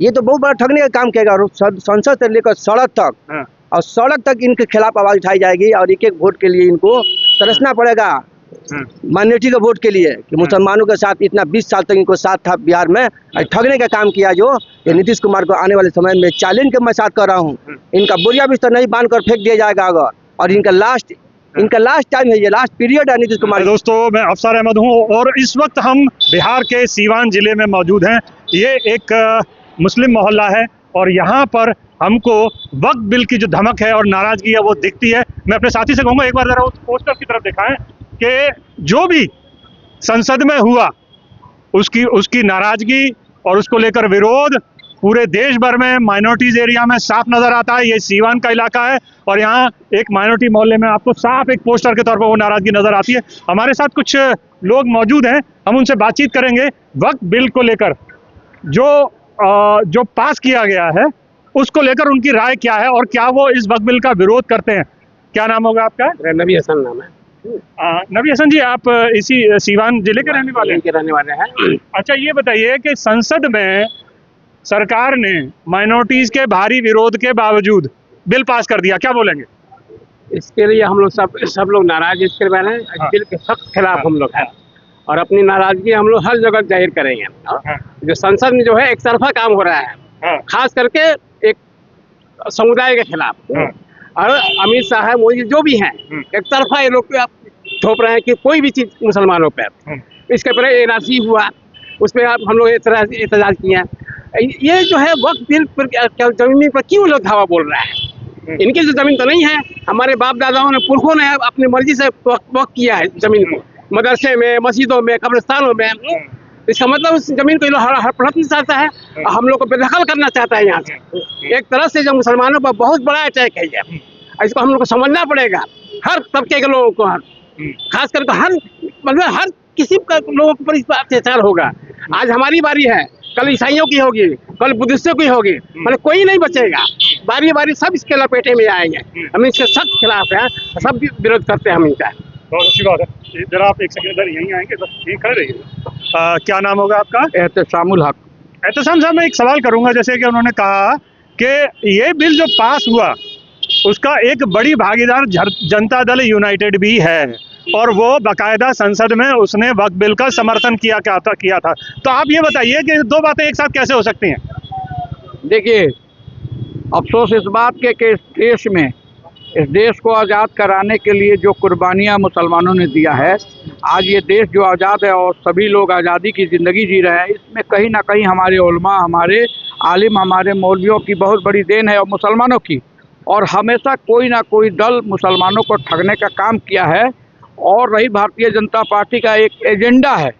ये तो बहुत बड़ा ठगने का काम किएगा। और संसद से लेकर सड़क तक, और सड़क तक इनके खिलाफ आवाज उठाई जाएगी। और एक एक वोट के लिए इनको तरसना पड़ेगा, माइनॉरिटी के वोट के लिए, कि मुसलमानों के साथ इतना 20 साल तक इनको साथ था बिहार में, ठगने का काम किया। जो ये नीतीश कुमार को आने वाले समय में चैलेंज के मैं साथ कर रहा हूँ, इनका बोरिया बिस्तर नहीं बांध कर फेंक दिया जाएगा अगर। और इनका लास्ट टाइम है, ये लास्ट पीरियड है नीतीश कुमार। दोस्तों, मैं अफसर अहमद हूँ और इस वक्त हम बिहार के सीवान जिले में मौजूद हैं। ये एक मुस्लिम मोहल्ला है और यहाँ पर हमको वक्फ बिल की जो धमक है और नाराजगी है वो दिखती है। मैं अपने साथी से कहूँगा एक बार जरा उस पोस्टर की तरफ दिखाएं कि जो भी संसद में हुआ उसकी नाराजगी और उसको लेकर विरोध पूरे देश भर में माइनॉरिटीज एरिया में साफ नजर आता है। ये सीवान का इलाका है और यहाँ एक माइनॉरिटी मोहल्ले में आपको साफ एक पोस्टर के तौर पर वो नाराजगी नजर आती है। हमारे साथ कुछ लोग मौजूद हैं, हम उनसे बातचीत करेंगे वक्फ बिल को लेकर। जो पास किया गया है उसको लेकर उनकी राय क्या है और क्या वो इस वक्फ बिल का विरोध करते हैं। क्या नाम होगा आपका? नबी हसन नाम है। नबी हसन जी, आप इसी सीवान जिले के रहने वाले हैं? अच्छा, ये बताइए कि संसद में सरकार ने माइनॉरिटीज के भारी विरोध के बावजूद बिल पास कर दिया, क्या बोलेंगे? इसके लिए हम लोग सब लोग नाराज इसके बारे में। इस बिल के सख्त खिलाफ हम लोग हैं और अपनी नाराजगी हम लोग हर जगह जाहिर करेंगे। जो संसद में जो है एक तरफा काम हो रहा है, खास करके एक समुदाय के खिलाफ। और अमित शाह है, मोदी जो भी हैं, एक तरफा ये लोग थोप रहे हैं कि कोई भी चीज मुसलमानों पर। इसके पर एनआरसी हुआ, उस पर हम लोग एहतजाज किए। ये जो है वक्फ बिल पर जमीन पर क्यों लोग धावा बोल रहा है? इनकी जो जमीन तो नहीं है, हमारे बाप दादाओं ने पुरखों ने अपनी मर्जी से वक्फ किया है जमीन को, मदरसे में, मस्जिदों में, कब्रिस्तानों में। इसका मतलब उस जमीन को हड़पना चाहता है, हम लोग को बेदखल करना चाहता है यहाँ से। एक तरह से जो मुसलमानों पर बहुत बड़ा अटैक है ये, इसको हम लोग को समझना पड़ेगा। हर तबके के लोगों को, खास करके हर किसी का लोगों पर इस पर अत्याचार होगा। आज हमारी बारी है, कल ईसाइयों की होगी, कल बुद्धिस्टों की होगी, मतलब कोई नहीं बचेगा। बारी बारी सब इसके लपेटे में आएंगे। हम इसके सख्त खिलाफ हैं, सब विरोध करते हैं हम इनका। बहुत अच्छी बात है। जरा आप एक सेकंड इधर यहीं आएंगे, बस यहीं खड़े रहिए। क्या नाम होगा आपका? एहतसामुल हक। एहतसाम साहब, मैं एक सवाल करूंगा। जैसे कि उन्होंने कहा कि ये बिल जो पास हुआ उसका एक बड़ी भागीदार जनता दल यूनाइटेड भी है और वो बाकायदा संसद में उसने वक्फ बिल का समर्थन किया था। तो आप ये बताइए कि दो बातें एक साथ कैसे हो सकती हैं? देखिए, अफसोस इस बात के कि इस देश को आज़ाद कराने के लिए जो कुर्बानियाँ मुसलमानों ने दिया है, आज ये देश जो आज़ाद है और सभी लोग आज़ादी की ज़िंदगी जी रहे हैं, इसमें कहीं ना कहीं हमारे उलमा, हमारे आलिम, हमारे मौलवियों की बहुत बड़ी देन है और मुसलमानों की। और हमेशा कोई ना कोई दल मुसलमानों को ठगने का काम किया है। और रही भारतीय जनता पार्टी का एक एजेंडा है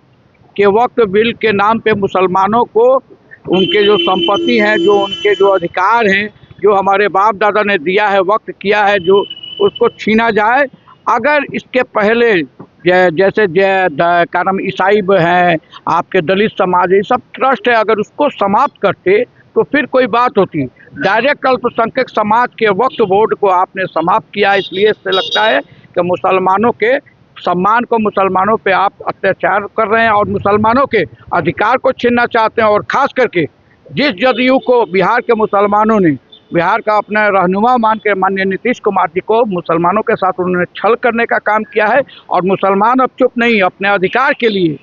कि वक्फ बिल के नाम पे मुसलमानों को उनके जो संपत्ति हैं, जो उनके जो अधिकार हैं, जो हमारे बाप दादा ने दिया है, वक्त किया है, जो उसको छीना जाए। अगर इसके पहले जैसे क्या नाम ईसाई हैं, आपके दलित समाज, ये सब ट्रस्ट है, अगर उसको समाप्त करते तो फिर कोई बात होती। डायरेक्ट अल्पसंख्यक समाज के वक्फ बोर्ड को आपने समाप्त किया, इसलिए इससे लगता है कि मुसलमानों के सम्मान को, मुसलमानों पे आप अत्याचार कर रहे हैं और मुसलमानों के अधिकार को छीनना चाहते हैं। और ख़ास करके जिस जदयू को बिहार के मुसलमानों ने बिहार का अपना रहनुमा मान के माननीय नीतीश कुमार जी को मुसलमानों के साथ उन्होंने छल करने का काम किया है। और मुसलमान अब चुप नहीं, अपने अधिकार के लिए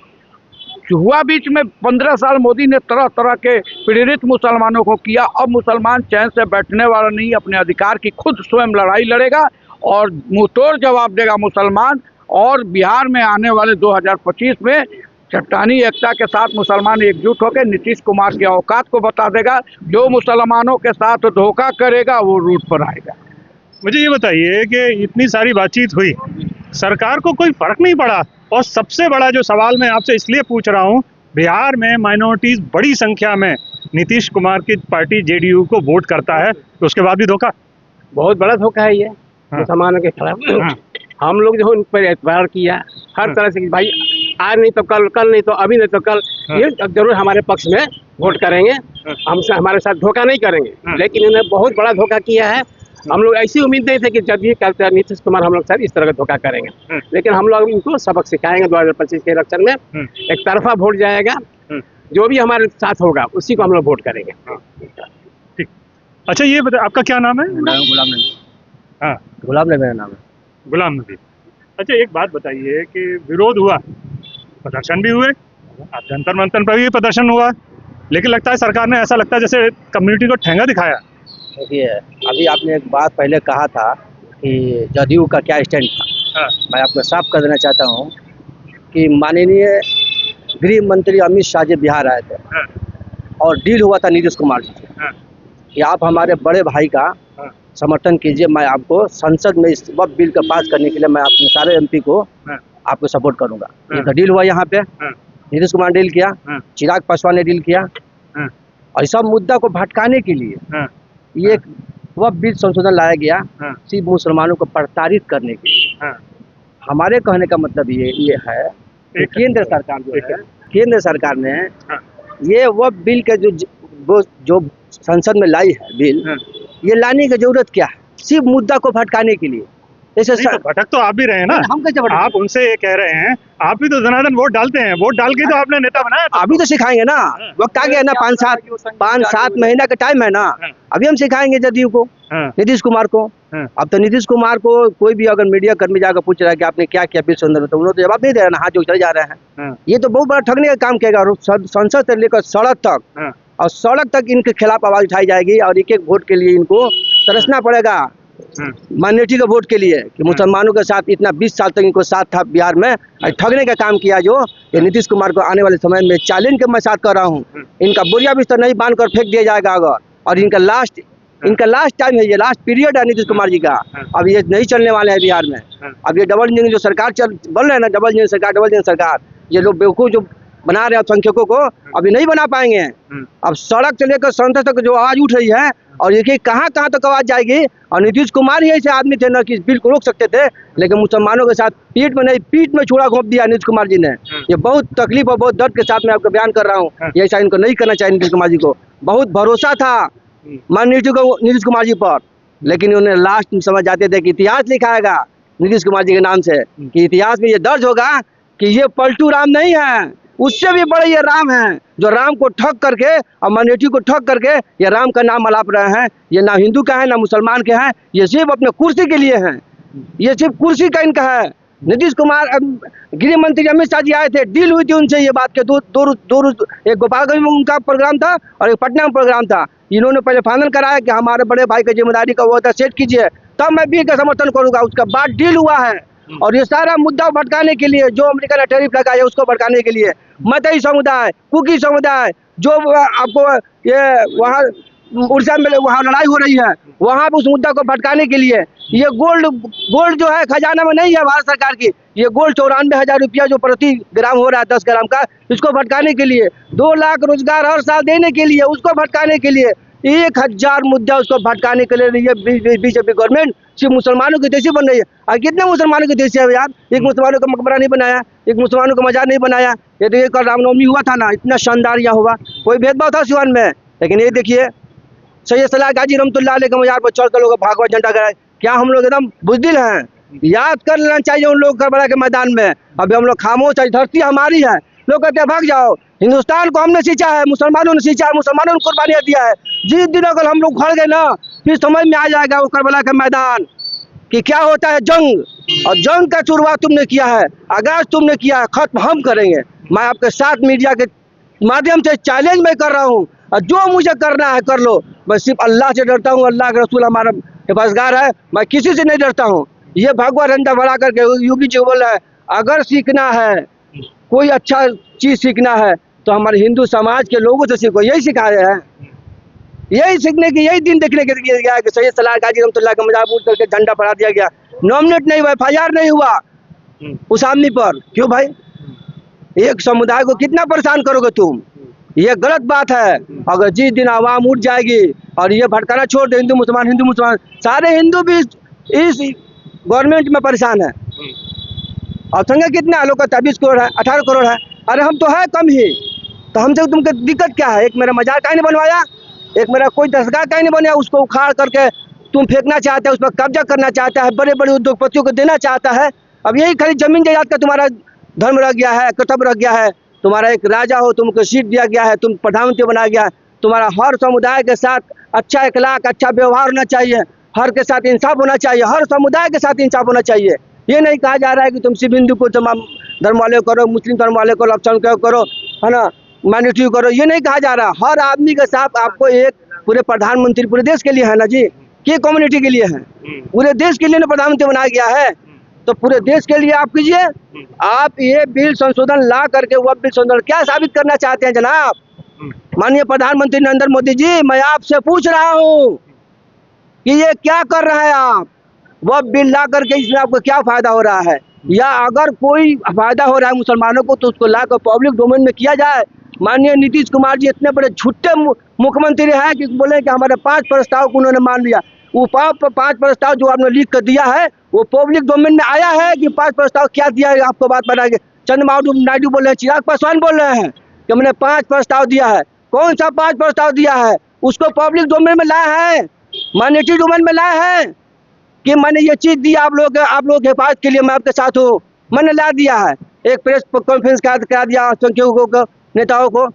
हुआ। बीच में 15 साल मोदी ने तरह तरह के पीड़ित मुसलमानों को किया। अब मुसलमान चैन से बैठने वाला नहीं, अपने अधिकार की खुद स्वयं लड़ाई लड़ेगा और मुंहतोड़ जवाब देगा मुसलमान। और बिहार में आने वाले 2025 में चट्टानी एकता के साथ मुसलमान एकजुट होकर नीतीश कुमार की औकात को बता देगा। जो मुसलमानों के साथ धोखा करेगा वो रूट पर आएगा। मुझे ये बताइए कि इतनी सारी बातचीत हुई, सरकार को कोई फर्क नहीं पड़ा? और सबसे बड़ा जो सवाल मैं आपसे इसलिए पूछ रहा हूँ, बिहार में माइनॉरिटीज बड़ी संख्या में नीतीश कुमार की पार्टी जेडीयू को वोट करता है, तो उसके बाद भी धोखा, बहुत बड़ा धोखा है ये मुसलमानों के खिलाफ। हम लोग जो उन पर एतबार किया हर तरह से, भाई आज नहीं तो कल, कल नहीं तो अभी, नहीं तो कल, ये जरूर हमारे पक्ष में वोट करेंगे, हमसे हमारे साथ धोखा नहीं करेंगे। लेकिन इन्होंने बहुत बड़ा धोखा किया है। हम लोग ऐसी उम्मीद नहीं थे कि जब ये कल नीतीश कुमार हम लोग साथ इस तरह का धोखा करेंगे। लेकिन हम लोग इनको सबक सिखाएंगे। 2025 के इलेक्शन में एक तरफा वोट जाएगा, जो भी हमारे साथ होगा उसी को हम लोग वोट करेंगे। ठीक। अच्छा ये बता, आपका क्या नाम है? गुलाम नबी। हाँ, गुलाम नबी मेरा नाम है। गुलाम नबी। अच्छा एक बात बताइए कि विरोध हुआ, प्रदर्शन भी हुए, आप जंतर मंतर पर भी प्रदर्शन हुआ, लेकिन लगता है सरकार ने ऐसा लगता है जैसे कम्युनिटी को ठेंगा दिखाया। देखिए अभी आपने एक बात पहले कहा था कि जदयू का क्या स्टैंड था। हाँ, मैं आपको साफ कर देना चाहता हूँ कि माननीय गृह मंत्री अमित शाह जी बिहार आए थे हाँ, और डील हुआ था नीतीश कुमार जी से हाँ, कि आप हमारे बड़े भाई का हाँ, समर्थन कीजिए, मैं आपको संसद में इस वक्त बिल का पास करने के लिए मैं अपने सारे एमपी को हाँ, आपको सपोर्ट करूंगा। हाँ। ये तो डील हुआ यहाँ पे। हाँ, नीतीश कुमार डील किया, हाँ, चिराग पासवान ने डील किया हाँ, और इस सब मुद्दा को भटकाने के लिए हाँ, ये वह बिल संशोधन लाया गया हाँ, सिर्फ मुसलमानों को प्रताड़ित करने के लिए। हाँ। हमारे कहने का मतलब ये है कि केंद्र सरकार जो है, केंद्र सरकार ने हाँ, ये वह बिल के जो संसद में लाई है बिल, हाँ। ये लाने की जरूरत क्या है? सिर्फ मुद्दा को भटकाने के लिए। जैसे नहीं, तो भटक तो आप भी रहे हैं ना। हम कैसे भटक? आप उनसे ये कह रहे हैं, आप भी तो धनाधन वोट डालते हैं, वोट डाल के तो आपने नेता बनाया था। अभी तो सिखाएंगे ना, वक्त आ गया ना, 5-7 महीना का टाइम है ना। हाँ। अभी हम सिखाएंगे जदयू को, हाँ, नीतीश कुमार को। हाँ, अब तो नीतीश कुमार को कोई भी अगर मीडिया कर्मी जाकर पूछ रहा है कि आपने क्या किया बिल संदर्भ, तो उन्होंने तो जवाब नहीं दे रहा ना, हाथ जो चले जा रहे हैं। हाँ, ये तो बहुत बड़ा ठगने का काम किएगा। और संसद से लेकर सड़क तक, हाँ, और सड़क तक इनके खिलाफ आवाज उठाई जाएगी और एक एक वोट के लिए इनको तरसना पड़ेगा, हाँ, माइनॉरिटी के वोट के लिए, कि मुसलमानों के साथ इतना 20 साल तक इनको साथ था बिहार में, और ठगने का काम किया जो ये नीतीश कुमार को आने वाले समय में चैलेंज के मैं साथ कर रहा हूँ। इनका बोरिया बिस्तर नहीं बांध कर फेंक दिया जाएगा अगर, और इनका लास्ट टाइम है, ये लास्ट पीरियड है नीतीश कुमार जी का। अब ये नहीं चलने वाले हैं बिहार में। अब ये डबल इंजन जो सरकार बन रहे हैं ना, डबल इंजन सरकार, ये लोग बेवकूफ जो बना रहे हैं अल्पसंख्यकों को, अभी नहीं बना पाएंगे। अब सड़क से लेकर संसद तक जो आवाज उठ रही है, और ये कहाँ तक आवाज जाएगी। और नीतीश कुमार ही ऐसे आदमी थे ना कि इस बिल को रोक सकते थे, लेकिन मुसलमानों के साथ पीठ में नहीं, पीठ में छुरा घोंप दिया नीतीश कुमार जी ने। ये बहुत तकलीफ और बहुत दर्द के साथ मैं आपको बयान कर रहा हूँ। ये ऐसा इनको नहीं करना चाहिए। नीतीश कुमार जी को बहुत भरोसा था नीतीश कुमार जी पर, लेकिन उन्हें लास्ट में समझ जाते थे कि इतिहास लिखाएगा नीतीश कुमार जी के नाम से, कि इतिहास में ये दर्ज होगा कि ये पलटू राम नहीं है, उससे भी बड़े ये राम हैं, जो राम को ठग करके और माइनॉरिटी को ठग करके ये राम का नाम अलाप रहे हैं। ये ना हिंदू का है ना मुसलमान के हैं, ये सिर्फ अपने कुर्सी के लिए हैं, ये सिर्फ कुर्सी का इनका है। नीतीश कुमार गृह मंत्री अमित शाह जी आए थे, डील हुई थी उनसे ये बात के दो एक गोपालगंज में उनका प्रोग्राम था और एक पटना में प्रोग्राम था। इन्होंने पहले फाइनल कराया कि हमारे बड़े भाई की जिम्मेदारी का वो होता है, सेट कीजिए तब मैं बिल का समर्थन करूंगा। उसका बाद डील हुआ है, और ये सारा मुद्दा भटकाने के लिए, जो अमेरिका ने टैरिफ लगाया उसको भटकाने के लिए, मतई समुदाय, कुकी समुदाय, जो आपको ये वहाँ उड़ीसा में वहाँ लड़ाई हो रही है, वहाँ पे उस मुद्दा को भटकाने के लिए, ये गोल्ड जो है खजाना में नहीं है भारत सरकार की, ये गोल्ड 94,000 रुपया जो प्रति ग्राम हो रहा है 10 ग्राम का, इसको भटकाने के लिए, 2 लाख रोजगार हर साल देने के लिए, उसको भटकाने के लिए, 1000 मुद्दा उसको भटकाने के लिए ये बीजेपी गवर्नमेंट सिर्फ मुसलमानों की देशी बन रही है। और कितने मुसलमानों की देशी है यार? एक मुसलमानों का मकबरा नहीं बनाया, एक मुसलमानों का मजार नहीं बनाया। ये देखिए कल रामनवमी हुआ था ना, इतना शानदार यहाँ हुआ, कोई भेदभाव था सिवान में, लेकिन ये देखिए सैयद सलाह गाजी रहमतुल्लाह अलैह के मजार पर चढ़ कर लोग भागवत झंडा कराए। क्या हम लोग एकदम बुज़दिल हैं? याद कर लेना चाहिए उन लोग करबला के मैदान में। अभी हम लोग खामोश है, धरती हमारी है, लोग कहते हैं भाग जाओ। हिंदुस्तान को हमने सींचा है, मुसलमानों ने सींचा है, मुसलमानों ने कुर्बानियाँ दिया है। जिस दिन अगर हम लोग खड़ गए ना, फिर समझ में आ जाएगा वो करबला का मैदान कि क्या होता है जंग, और जंग का शुरुआत तुमने किया है, आगाज तुमने किया है, खत्म हम करेंगे। मैं आपके साथ मीडिया के माध्यम से चैलेंज में कर रहा हूँ, और जो मुझे करना है कर लो। मैं सिर्फ अल्लाह से डरता हूँ, अल्लाह के रसूल हमारा हिफाजतगार है, मैं किसी से नहीं डरता हूँ। ये भगवा झंडा बढ़ा करके योगी जी बोल रहा है, अगर सीखना है, कोई अच्छा चीज़ सीखना है तो हमारे हिंदू समाज के लोगों से सीखो। यही सिखाए हैं, यही सीखने की, यही दिन देखने के लिए गया कि सैयद सलाह गाजी रहमतुल्लाह का मजार पूछ करके झंडा फहरा दिया गया, नॉमिनेट नहीं हुआ, FIR नहीं हुआ उस आदमी पर। क्यों भाई? एक समुदाय को कितना परेशान करोगे तुम? ये गलत बात है। अगर जिस दिन आवाम उठ जाएगी और ये भटकाना छोड़ दे, हिंदू मुसलमान, सारे हिंदू भी इस गवर्नमेंट में परेशान है। और संख्या कितना है लोग का? 23 करोड़ है, 18 करोड़ है। अरे हम तो है कम ही, तो हमसे तुमको दिक्कत क्या है? एक मेरा मजार का ही नहीं बनवाया, एक मेरा कोई दरगाह का ही नहीं बनाया, उसको उखाड़ करके तुम फेंकना चाहता है, उस पर कब्जा करना चाहता है, बड़े बड़े उद्योगपतियों को देना चाहता है। अब यही खाली जमीन जायदाद का तुम्हारा धर्म रह गया है, कर्तव्य रह गया है। तुम्हारा एक राजा हो, तुमको सीट दिया गया है, तुम प्रधानमंत्री बनाया गया है, तुम्हारा हर समुदाय के साथ अच्छा अखलाक, अच्छा व्यवहार होना चाहिए, हर के साथ इंसाफ होना चाहिए, हर समुदाय के साथ इंसाफ होना चाहिए। ये नहीं कहा जा रहा है कि तुम सिर्फ हिंदू को तमाम धर्म वाले करो, मुस्लिम धर्म वाले को, अल्पसंख्यक करो, है ना, माइनॉरिटी करो, ये नहीं कहा जा रहा। हर आदमी के साथ आपको एक पूरे प्रधानमंत्री पूरे देश के लिए है ना जी, कि कम्युनिटी के लिए है, पूरे देश के लिए ना प्रधानमंत्री बनाया गया है, तो पूरे देश के लिए आप कीजिए। आप ये बिल संशोधन ला करके वह बिल संशोधन क्या साबित करना चाहते हैं जनाब? माननीय प्रधानमंत्री नरेंद्र मोदी जी, मैं आपसे पूछ रहा हूँ कि ये क्या कर रहे हैं आप? वह बिल ला करके इसमें आपको क्या फायदा हो रहा है? या अगर कोई फायदा हो रहा है मुसलमानों को तो उसको ला कर पब्लिक डोमेन में किया जाए। माननीय नीतीश कुमार जी इतने बड़े झूठे मुख्यमंत्री हैं कि बोले कि हमारे 5 प्रस्ताव को उन्होंने मान लिया। वो 5 प्रस्ताव जो आपने लिख कर दिया है वो पब्लिक डोमेन में आया है कि 5 प्रस्ताव क्या दिया है? आपको बात बताएंगे। चंद्रबाबू नायडू बोल रहे हैं, चिराग पासवान बोल रहे हैं कि हमने 5 प्रस्ताव दिया है। कौन सा 5 प्रस्ताव दिया है? उसको पब्लिक डोमेन में लाया है, माइनॉरिटी डोमेन में लाया है कि मैंने ये चीज दी आप लोग के हिफाजत के लिए, मैं आपके साथ हूँ, मैंने ला दिया है। एक प्रेस कॉन्फ्रेंस करा दिया संख्यकों को, नेताओं को।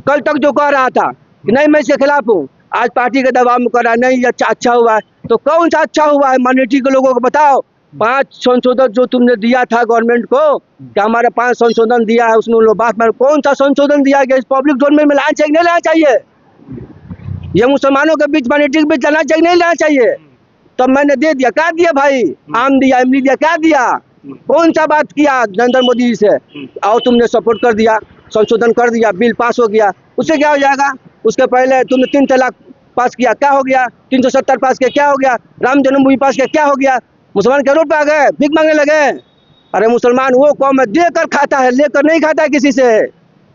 कल तक जो कह रहा था कि नहीं मैं इसके खिलाफ हूँ, आज पार्टी के दबाव में कर रहा है नहीं ये अच्छा हुआ है। तो कौन सा अच्छा हुआ है? माइनॉरिटी के लोगों को बताओ। 5 संशोधन जो तुमने दिया था गवर्नमेंट को कि हमारे 5 संशोधन दिया है, उसमें लोग बात में कौन सा संशोधन दिया गया? इस पब्लिक डोमेन में लाना चाहिए नहीं लाना चाहिए? ये मुसलमानों के बीच, माइनॉरिटी के बीच लाना चाहिए नहीं लाना चाहिए? तब मैंने दे दिया, क्या दिया भाई? आम दिया, इमली दिया, क्या दिया? कौन सा बात किया नरेंद्र मोदी जी से? और तुमने सपोर्ट कर दिया, संशोधन कर दिया, बिल पास हो गया, उससे क्या हो जाएगा? उसके पहले तुमने 3 तलाक पास किया, क्या हो गया? 370 पास किया, क्या हो गया? राम जन्मभूमि पास किया, क्या हो गया? मुसलमान के रोड पे आ गए, भीख मांगने लगे। अरे मुसलमान वो कौम है देकर खाता है, लेकर नहीं खाता है किसी से,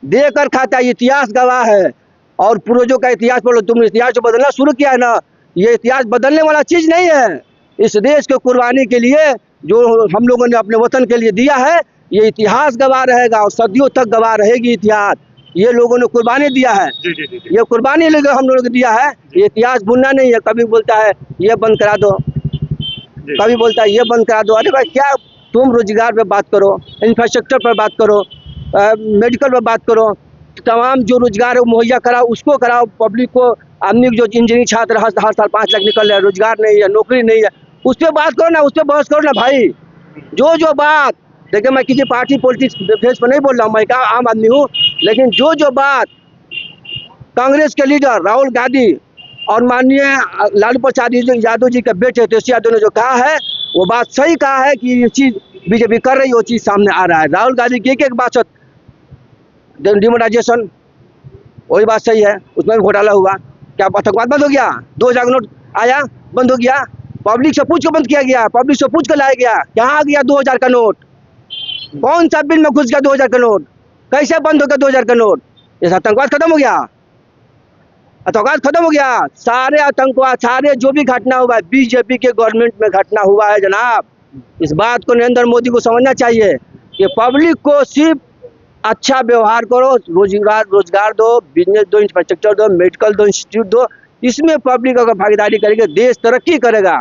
देकर खाता है। इतिहास गवाह है। और पूर्वजों का इतिहास पढ़ो, तुमने इतिहास को बदलना शुरू किया है ना, ये इतिहास बदलने वाला चीज नहीं है। इस देश को कुर्बानी के लिए जो हम लोगों ने अपने वतन के लिए दिया है, ये इतिहास गवाह रहेगा और सदियों तक गवाह रहेगी इतिहास। ये लोगों ने कुर्बानी दिया है, ये कुर्बानी हम लोगों ने दिया है, ये इतिहास भूलना नहीं है। कभी बोलता है ये बंद करा दो, कभी बोलता है ये बंद करा दो। अरे भाई क्या, तुम रोजगार पे बात करो, इंफ्रास्ट्रक्चर पर बात करो, मेडिकल पर बात करो, तमाम जो रोजगार है मुहैया कराओ, उसको कराओ पब्लिक को। आदमी जो इंजीनियरिंग छात्र हर साल 5 लाख निकल रहे हैं, रोजगार नहीं है, नौकरी नहीं है, उस पर बात करो ना, उस पर बहस करो ना भाई। जो बात, देखिए मैं किसी पार्टी पॉलिटिक्स बेस पर नहीं बोल रहा हूँ, मैं क्या आम आदमी हूँ, लेकिन जो बात कांग्रेस के लीडर राहुल गांधी और माननीय लालू प्रसाद यादव जी के बेटे तेजस्वी यादव ने जो कहा है, वो बात सही कहा है कि ये चीज बीजेपी कर रही है, वो चीज सामने आ रहा है। राहुल गांधी की एक बात, डिमोनेटाइजेशन, वही बात सही है, उसमें भी घोटाला हुआ। क्या आतंकवाद बंद हो गया? 2000 का नोट आया, बंद हो गया, पब्लिक से पूछ कर बंद किया गया, पब्लिक से पूछ कर लाया गया। कहाँ आ गया 2000 का नोट? कौन सा बिल में घुस गया 2000 का नोट? कैसे बंद हो गया 2000 का नोट? ये आतंकवाद खत्म हो गया, आतंकवाद खत्म हो गया। सारे आतंकवाद, सारे जो भी घटना हुआ है बीजेपी के गवर्नमेंट में घटना हुआ है जनाब। इस बात को नरेंद्र मोदी को समझना चाहिए कि पब्लिक को सिर्फ अच्छा व्यवहार करो, रोजगार दो, बिजनेस दो, इंफ्रास्ट्रक्चर दो, मेडिकल दो, इंस्टीट्यूट दो, इसमें पब्लिक अगर भागीदारी करेगी देश तरक्की करेगा।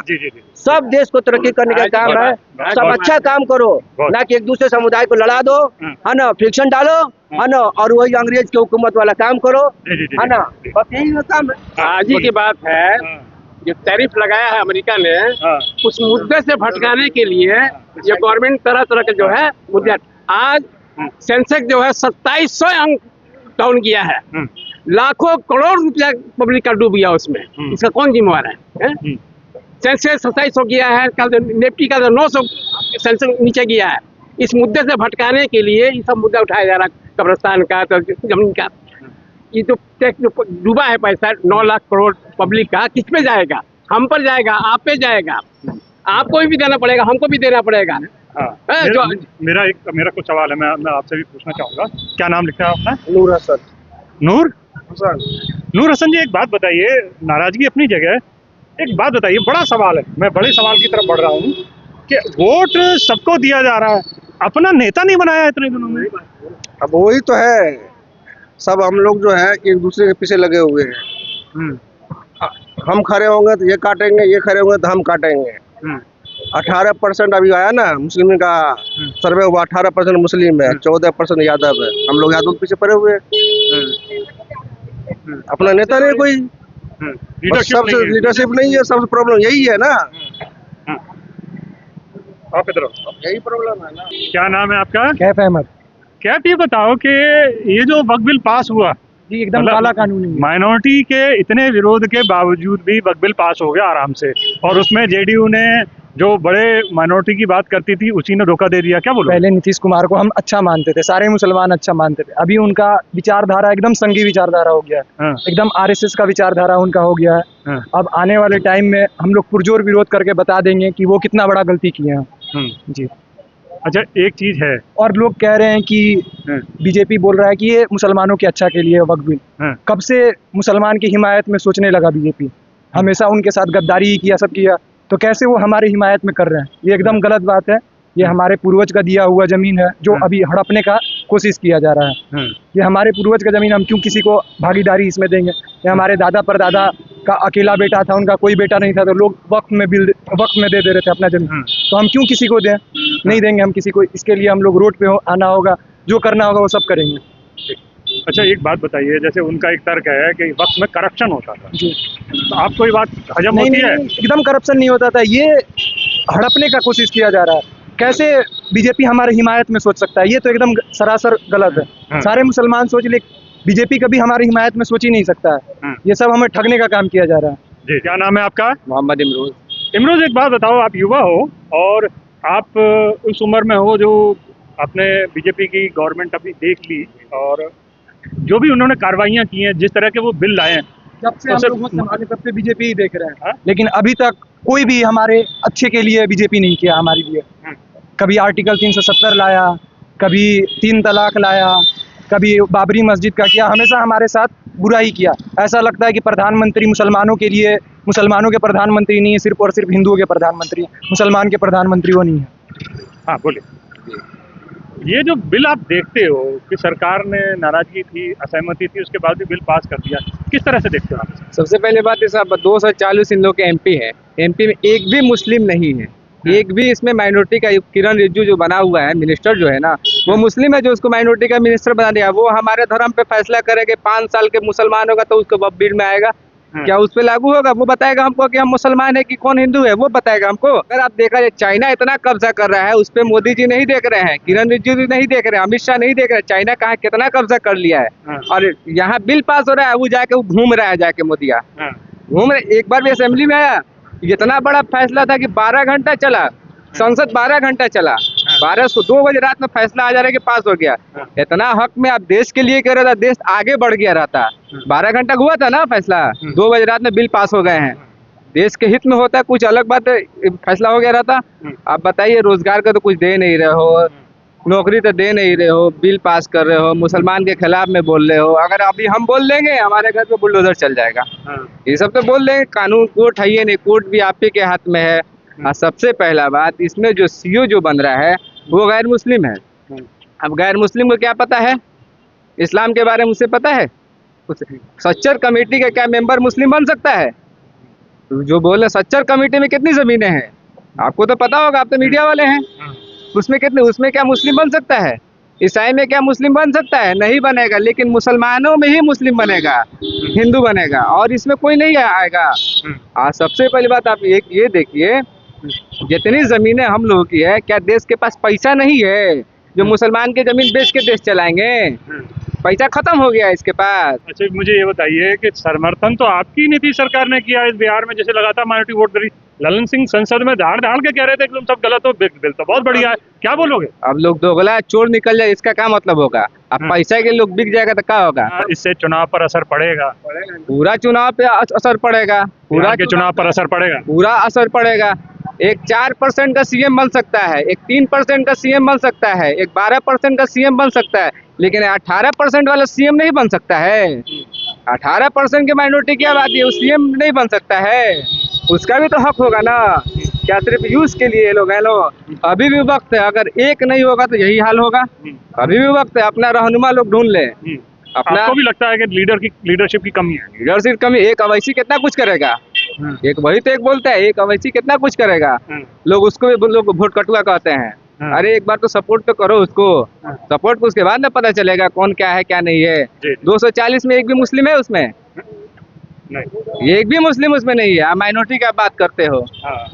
सब देश को तरक्की करने का काम है, सब अच्छा काम करो, ना कि एक दूसरे समुदाय को लड़ा दो, है ना, फ्रिक्शन डालो, है ना, और वही अंग्रेज की हुकूमत वाला काम करो, है ना, बस यही काम है। आज ही की बात है, जो टैरिफ लगाया है अमेरिका ने, उस मुद्दे से भटकाने के लिए ये गवर्नमेंट तरह तरह के जो है मुद्दे, आज सेंसेक्स जो है 2700 अंक डाउन किया है, लाखों करोड़ रुपया पब्लिक का डूब गया उसमें, इसका कौन जिम्मेवार है? सेंसेक्स 2700 किया है, कल निफ्टी का 900 सेंसेक्स नीचे गया है। इस मुद्दे से भटकाने के लिए ये सब मुद्दा उठाया जा रहा है, कब्रिस्तान का, तो जमीन का। ये जो टैक्स जो डूबा है पैसा 9 लाख करोड़ पब्लिक का, किस पे जाएगा? हम पर जाएगा, आप पे जाएगा, आपको भी देना पड़ेगा, हमको भी देना पड़ेगा। मेरा कुछ सवाल है, मैं आपसे भी पूछना चाहूंगा। क्या नाम लिखा है आपने? नूर हसन। नूर हसन जी, एक बात बताइए, नाराजगी अपनी जगह है, एक बात बताइए, बड़ा सवाल है, मैं बड़े सवाल की तरफ बढ़ रहा हूँ कि वोट सबको दिया जा रहा है, अपना नेता नहीं बनाया इतने दिनों में। अब वही तो है, सब हम लोग जो है एक दूसरे के पीछे लगे हुए हैं। हम खड़े होंगे तो ये काटेंगे, ये खड़े होंगे तो हम काटेंगे। 18% अभी आया ना मुस्लिम का सर्वे हुआ, 18% मुस्लिम है, 14% यादव है। हम लोग यादव के पीछे पड़े हुए हैं। अपना नेता नहीं कोई, सबसे लीडरशिप नहीं है, सबसे प्रॉब्लम यही है ना। आप इधर आओ। यही प्रॉब्लम है ना। क्या नाम है आपका? कैफ अहमद कैफ, ये बताओ कि ये जो वक्फ बिल पास हुआ, जी एकदम काला कानून है। माइनॉरिटी के इतने विरोध के बावजूद भी वक्फ बिल पास हो गया आराम से, और उसमें जेडीयू ने जो बड़े माइनॉरिटी की बात करती थी उसी ने धोखा दे दिया। क्या बोलो? पहले नीतीश कुमार को हम अच्छा मानते थे, सारे मुसलमान अच्छा मानते थे। अभी उनका विचारधारा एकदम संघी विचारधारा हो गया है, एकदम आरएसएस का विचारधारा उनका हो गया है। अब आने वाले टाइम में हम लोग पुरजोर विरोध करके बता देंगे कि वो कितना बड़ा गलती किए हैं। जी। अच्छा, एक चीज है, और लोग कह रहे हैं कि बीजेपी बोल रहा है कि ये मुसलमानों के अच्छा के लिए वक्फ बिल। कब से मुसलमान की हिमायत में सोचने लगा बीजेपी? हमेशा उनके साथ गद्दारी ही किया, सब किया, तो कैसे वो हमारी हिमायत में कर रहे हैं? ये एकदम गलत बात है। ये हमारे पूर्वज का दिया हुआ जमीन है जो अभी हड़पने का कोशिश किया जा रहा है। ये हमारे पूर्वज का जमीन, हम क्यों किसी को भागीदारी इसमें देंगे? ये हमारे दादा परदादा का अकेला बेटा था, उनका कोई बेटा नहीं था, तो लोग वक्फ में दे रहे थे अपना जमीन, तो हम क्यों किसी को दें? नहीं देंगे हम किसी को। इसके लिए हम लोग रोड पे आना होगा, जो करना होगा वो सब करेंगे। अच्छा, एक बात बताइए, जैसे उनका एक तर्क है कि वक्त में करप्शन होता था, जी, तो आपको ये बात हजम होती है? एकदम करप्शन नहीं होता था, ये हड़पने का कोशिश किया जा रहा है। कैसे बीजेपी हमारे हिमायत में सोच सकता है? ये तो एकदम सरासर गलत है। सारे मुसलमान सोच ले, बीजेपी कभी हमारी हिमायत में सोच ही नहीं सकता है। ये सब हमें ठगने का काम किया जा रहा है। जी, क्या नाम है आपका? मोहम्मद इमरोज। इमरोज, एक बात बताओ, आप युवा हो और आप उस उम्र में हो जो आपने बीजेपी की गवर्नमेंट अभी देख ली, और जो भी उन्होंने कार्रवाइयाँ की हैं, जिस तरह के वो बिल लाए हैं, जब से हम लोग संभाले तब से बीजेपी ही देख रहे हैं, लेकिन अभी तक कोई भी हमारे अच्छे के लिए बीजेपी नहीं किया हमारे लिए। कभी आर्टिकल 370 लाया, कभी 3 तलाक लाया, कभी बाबरी मस्जिद का किया, हमेशा हमारे साथ बुरा ही किया। ऐसा लगता है कि प्रधानमंत्री मुसलमानों के लिए, मुसलमानों के प्रधानमंत्री नहीं है, सिर्फ और सिर्फ हिंदुओं के प्रधानमंत्री, मुसलमान के प्रधानमंत्री वो नहीं है। हाँ, बोलिए। ये जो बिल आप देखते हो कि सरकार ने नाराजगी थी, असहमति थी, उसके बाद भी बिल पास कर दिया, किस तरह से देखते हो आप? सबसे पहले बात है साहब, 240 इन लोग के एमपी है, एमपी में एक भी मुस्लिम नहीं है, एक भी इसमें माइनॉरिटी का। किरण रिजिजू जो बना हुआ है मिनिस्टर जो है ना, वो मुस्लिम है, जो उसको माइनॉरिटी का मिनिस्टर बना दिया। वो हमारे धर्म पे फैसला करेंगे, 5 साल के मुसलमान होगा तो उसको बिल में आएगा, क्या उस पे लागू होगा? वो बताएगा हमको कि हम मुसलमान है कि कौन हिंदू है, वो बताएगा हमको। अगर आप देखा जाए, चाइना इतना कब्जा कर रहा है, उस पे मोदी जी नहीं देख रहे हैं, किरण रिजिजू नहीं देख रहे हैं, अमित शाह नहीं देख रहे हैं। चाइना कहाँ कितना कब्जा कर लिया है, और यहाँ बिल पास हो रहा है, वो जाके वो घूम रहा है, जाके मोदिया घूम रहे। एक बार भी असेंबली में आया, इतना बड़ा फैसला था कि 12 घंटा चला संसद, 12 घंटा चला, 2 बजे रात में फैसला आ जा रहा है कि पास हो गया। इतना हक में आप देश के लिए कह रहे थे, देश आगे बढ़ गया रहता। 12 घंटा हुआ था ना फैसला, 2 बजे रात में बिल पास हो गए हैं। देश के हित में होता है, कुछ अलग बात है, फैसला हो गया रहता। आप बताइए, रोजगार का तो कुछ दे नहीं रहे हो, नौकरी तो दे नहीं रहे हो, बिल पास कर रहे हो, मुसलमान के खिलाफ में बोल रहे हो। अगर अभी हम बोल देंगे हमारे घर पे बुलडोजर चल जाएगा। ये सब तो बोल देंगे, कानून कोर्ट है ये नहीं, कोर्ट भी आप ही के हाथ में है। सबसे पहला बात, इसमें जो सीओ जो बन रहा है वो गैर मुस्लिम है। अब गैर मुस्लिम को क्या पता है इस्लाम के बारे में? उसे पता है? सच्चर कमेटी का क्या मेंबर मुस्लिम बन सकता है? जो बोले सच्चर कमेटी में कितनी जमीनें हैं आपको तो पता होगा, आप तो मीडिया वाले हैं। उसमें क्या मुस्लिम बन सकता है? ईसाई में क्या मुस्लिम बन सकता है? नहीं बनेगा। लेकिन मुसलमानों में ही मुस्लिम बनेगा, हिंदू बनेगा, और इसमें कोई नहीं आएगा। सबसे पहली बात आप ये देखिए, जितनी जमीनें हम लोगों की है, क्या देश के पास पैसा नहीं है जो मुसलमान की जमीन बेच के देश चलाएंगे? पैसा खत्म हो गया इसके पास। अच्छा, मुझे ये बताइए कि समर्थन तो आपकी नीतीश सरकार ने किया इस बिहार में, जैसे लगातार माइनॉरिटी वोट दे। ललन सिंह संसद में धाड़ के कह रहे थे कि तुम सब गलत हो, बिल तो बहुत बढ़िया है, क्या बोलोगे? अब लोग दोगला चोर निकल जाए, इसका क्या मतलब होगा? अब पैसा के लोग बिक जाएगा तो क्या होगा? इससे चुनाव पर असर पड़ेगा, पूरा चुनाव पे असर पड़ेगा, पूरा के चुनाव पर असर पड़ेगा, पूरा असर पड़ेगा। एक 4% का सीएम बन सकता है, एक 3% का सीएम बन सकता है, एक 12% का सीएम बन सकता है, लेकिन 18% वाला सीएम नहीं बन सकता है। 18% की माइनॉरिटी की आबादी है, वो सीएम नहीं बन सकता है। उसका भी तो हक होगा ना, क्या सिर्फ यूज के लिए लोग हैं? लोग अभी भी वक्त है, अगर एक नहीं होगा तो यही हाल होगा। अभी भी वक्त है, अपना रहनुमा लोग ढूंढ ले। अपना आपको भी लगता है कि लीडरशिप की कमी है? लीडरशिप कमी, एक अवैसी कितना कुछ करेगा? एक वही तो एक बोलता है, एक अवैसी कितना कुछ करेगा। लोग उसको भी लोग वोट कटुआ कहते हैं। अरे एक बार तो सपोर्ट तो करो उसको, सपोर्ट को उसके बाद ना पता चलेगा कौन क्या है क्या नहीं है। 240 में एक भी मुस्लिम है उसमें नहीं, एक भी मुस्लिम उसमें नहीं है। आप माइनॉरिटी का बात करते हो,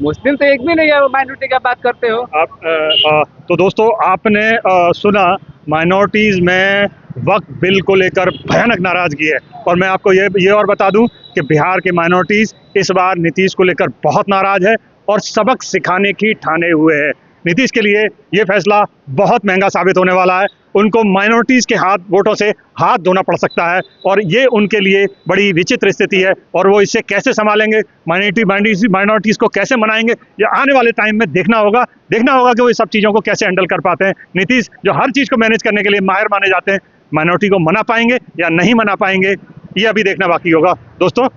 मुस्लिम तो एक भी नहीं है, वो माइनॉरिटी का बात करते हो आप। तो दोस्तों आपने सुना माइनॉरिटीज में वक्फ बिल को लेकर भयानक नाराजगी है। और मैं आपको ये और बता दूं कि बिहार के माइनॉरिटीज इस बार नीतीश को लेकर बहुत नाराज है और सबक सिखाने की ठाने हुए हैं। नीतीश के लिए ये फैसला बहुत महंगा साबित होने वाला है। उनको माइनॉरिटीज़ के वोटों से हाथ धोना पड़ सकता है और ये उनके लिए बड़ी विचित्र स्थिति है। और वो इससे कैसे संभालेंगे, माइनॉरिटीज़ को कैसे मनाएंगे, ये आने वाले टाइम में देखना होगा कि वो इस सब चीज़ों को कैसे हैंडल कर पाते हैं। नीतीश जो हर चीज़ को मैनेज करने के लिए माहिर माने जाते हैं, माइनॉरिटी को मना पाएंगे या नहीं मना पाएंगे, ये अभी देखना बाकी होगा। दोस्तों